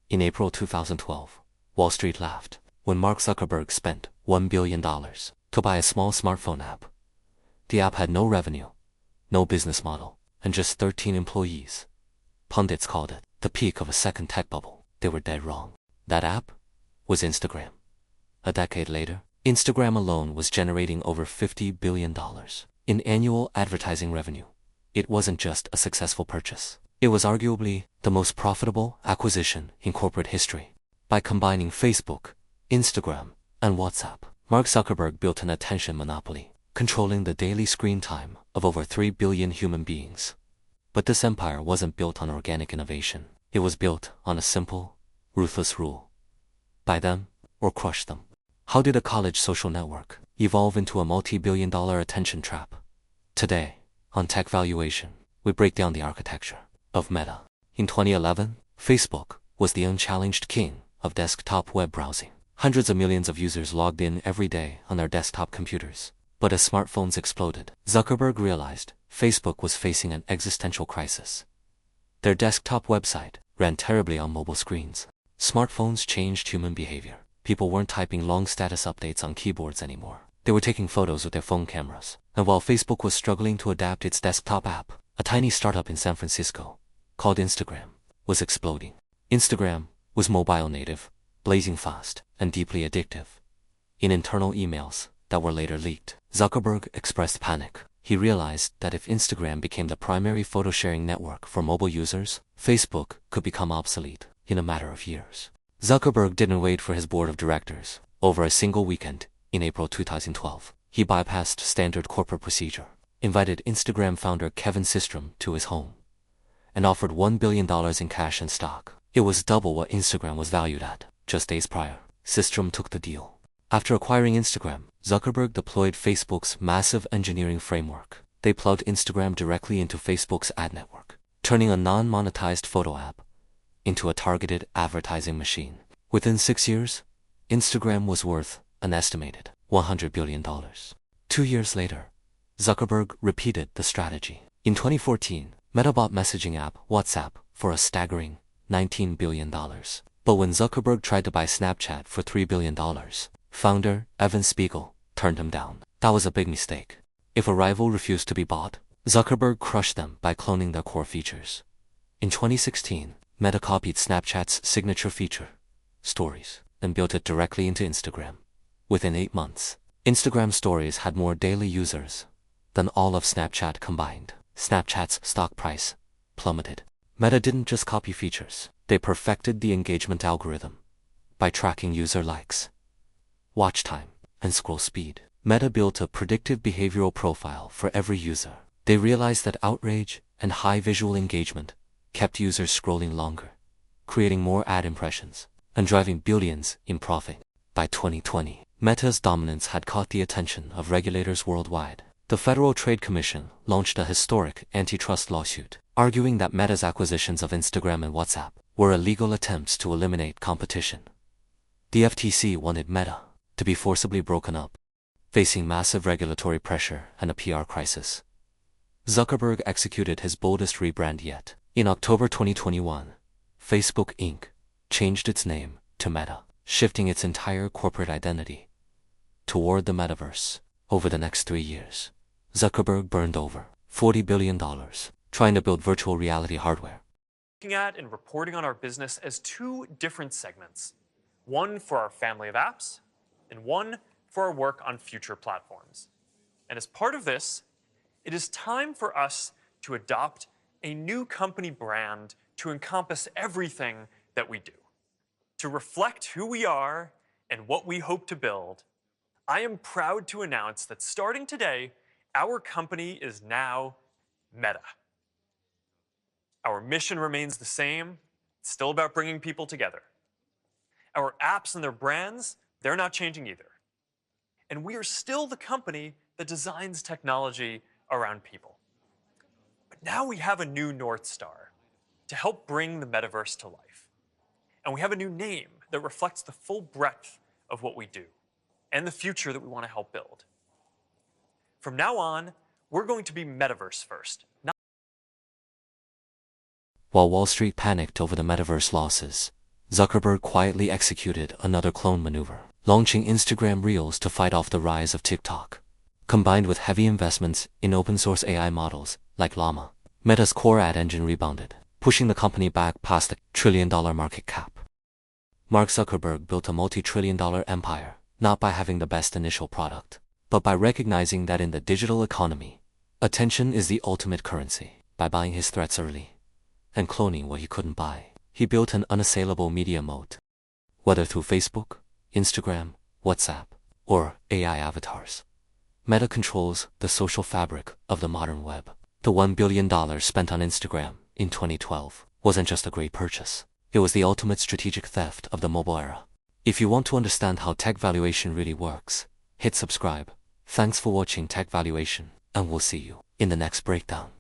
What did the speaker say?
In April 2012, Wall Street laughed when Mark Zuckerberg spent $1 billion to buy a small smartphone app. The app had no revenue, no business model, and just 13 employees. Pundits called it the peak of a second tech bubble. They were dead wrong. That app was Instagram. A decade later, Instagram alone was generating over $50 billion in annual advertising revenue. It wasn't just a successful purchase. It was arguably the most profitable acquisition in corporate history. By combining Facebook, Instagram, and WhatsApp, Mark Zuckerberg built an attention monopoly, controlling the daily screen time of over 3 billion human beings. But this empire wasn't built on organic innovation. It was built on a simple, ruthless rule: buy them or crush them. How did a college social network evolve into a multi-billion-dollar attention trap? Today, on Tech Valuation, we break down the architecture of Meta. In 2011, Facebook was the unchallenged king of desktop web browsing. Hundreds of millions of users logged in every day on their desktop computers. But as smartphones exploded, Zuckerberg realized Facebook was facing an existential crisis. Their desktop website ran terribly on mobile screens. Smartphones changed human behavior. People weren't typing long status updates on keyboards anymore. They were taking photos with their phone cameras. And while Facebook was struggling to adapt its desktop app, a tiny startup in San Francisco, called Instagram, was exploding. Instagram was mobile native, blazing fast, and deeply addictive. In internal emails that were later leaked, Zuckerberg expressed panic. He realized that if Instagram became the primary photo-sharing network for mobile users, Facebook could become obsolete in a matter of years. Zuckerberg didn't wait for his board of directors. Over a single weekend, in April 2012, he bypassed standard corporate procedure, invited Instagram founder Kevin Systrom to his home, and offered $1 billion in cash and stock. It was double what Instagram was valued at. Just days prior, Systrom took the deal. After acquiring Instagram, Zuckerberg deployed Facebook's massive engineering framework. They plugged Instagram directly into Facebook's ad network, turning a non-monetized photo app into a targeted advertising machine. Within 6 years, Instagram was worth an estimated $100 billion. 2 years later, Zuckerberg repeated the strategy. In 2014, Meta bought messaging app WhatsApp for a staggering $19 billion. But when Zuckerberg tried to buy Snapchat for $3 billion, founder Evan Spiegel turned him down. That was a big mistake. If a rival refused to be bought, Zuckerberg crushed them by cloning their core features. In 2016, Meta copied Snapchat's signature feature, Stories, and built it directly into Instagram. Within 8 months, Instagram Stories had more daily users than all of Snapchat combined. Snapchat's stock price plummeted. Meta didn't just copy features. They perfected the engagement algorithm by tracking user likes, watch time, and scroll speed. Meta built a predictive behavioral profile for every user. They realized that outrage and high visual engagement kept users scrolling longer, creating more ad impressions, and driving billions in profit. By 2020, Meta's dominance had caught the attention of regulators worldwide. The Federal Trade Commission launched a historic antitrust lawsuit, arguing that Meta's acquisitions of Instagram and WhatsApp were illegal attempts to eliminate competition. The FTC wanted Meta to be forcibly broken up. Facing massive regulatory pressure and a PR crisis, Zuckerberg executed his boldest rebrand yet. In October 2021, Facebook Inc. changed its name to Meta, shifting its entire corporate identity toward the Metaverse. Over the next 3 years, Zuckerberg burned over $40 billion trying to build virtual reality hardware. Looking at and reporting on our business as 2 different segments, one for our family of apps and one for our work on future platforms. And as part of this, it is time for us to adopt a new company brand to encompass everything that we do. To reflect who we are and what we hope to build, I am proud to announce that starting today, our company is now Meta. Our mission remains the same. It's still about bringing people together. Our apps and their brands, they're not changing either. And we are still the company that designs technology around people. But now we have a new North Star to help bring the metaverse to life. And we have a new name that reflects the full breadth of what we do and the future that we want to help build. From now on, we're going to be Metaverse first. While Wall Street panicked over the Metaverse losses, Zuckerberg quietly executed another clone maneuver, launching Instagram Reels to fight off the rise of TikTok. Combined with heavy investments in open-source AI models like Llama, Meta's core ad engine rebounded, pushing the company back past the trillion-dollar market cap. Mark Zuckerberg built a multi-trillion-dollar empire, not by having the best initial product, but by recognizing that in the digital economy, attention is the ultimate currency. By buying his threats early and cloning what he couldn't buy, he built an unassailable media moat. Whether through Facebook, Instagram, WhatsApp, or AI avatars, Meta controls the social fabric of the modern web. The $1 billion spent on Instagram in 2012 wasn't just a great purchase. It was the ultimate strategic theft of the mobile era. If you want to understand how tech valuation really works, hit subscribe. Thanks for watching Tech Valuation, and we'll see you in the next breakdown.